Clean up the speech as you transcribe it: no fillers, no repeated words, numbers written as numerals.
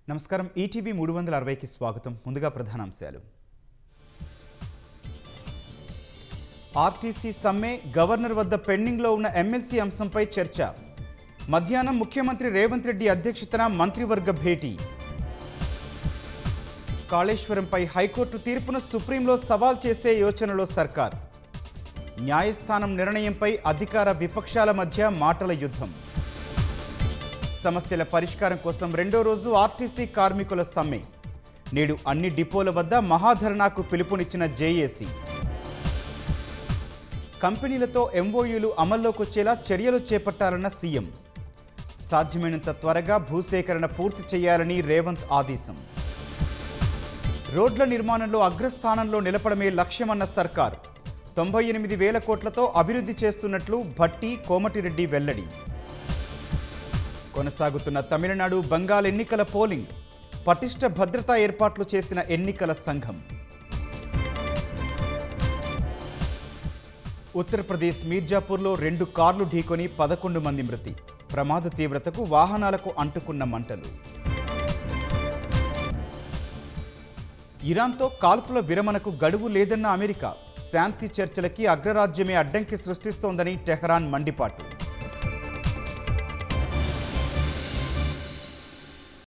నమస్కారం ఈటీవీ 360కి స్వాగతం. ముందుగా ప్రధానాంశాలు. ఆర్టీసీ సమ్మె, గవర్నర్ వద్ద పెండింగ్లో ఉన్న ఎమ్మెల్సీ అంశంపై చర్చ. మధ్యాహ్నం ముఖ్యమంత్రి రేవంత్ రెడ్డి అధ్యక్షతన మంత్రివర్గ భేటీ. కాళేశ్వరంపై హైకోర్టు తీర్పును సుప్రీంలో సవాల్ చేసే యోచనలో సర్కార్. న్యాయస్థానం నిర్ణయంపై అధికార విపక్షాల మధ్య మాటల యుద్ధం. సమస్యల పరిష్కారం కోసం రెండో రోజు ఆర్టీసీ కార్మికుల సమ్మె. నేడు అన్ని డిపోల వద్ద మహాధర్నాకు పిలుపునిచ్చిన జేఏసీ. కంపెనీలతో ఎంఓయూలు అమల్లోకొచ్చేలా చర్యలు చేపట్టాలన్న సీఎం. సాధ్యమైనంత త్వరగా భూసేకరణ పూర్తి చేయాలని రేవంత్ ఆదేశం. రోడ్ల నిర్మాణంలో అగ్రస్థానంలో నిలపడమే లక్ష్యమన్న సర్కార్. 98,000 కోట్లతో అభివృద్ధి చేస్తున్నట్లు భట్టి, కోమటిరెడ్డి వెల్లడి. కొనసాగుతున్న తమిళనాడు, బెంగాల్ ఎన్నికల పోలింగ్. పటిష్ట భద్రతా ఏర్పాట్లు చేసిన ఎన్నికల సంఘం. ఉత్తరప్రదేశ్ మీర్జాపూర్లో 2 కార్లు ఢీకొని 11 మంది మృతి. ప్రమాద తీవ్రతకు వాహనాలకు అంటుకున్న మంటలు. ఇరాన్తో కాల్పుల విరమణకు గడువు లేదన్న అమెరికా. శాంతి చర్చలకి అగ్రరాజ్యమే అడ్డంకి సృష్టిస్తోందని టెహరాన్ మండిపాటు.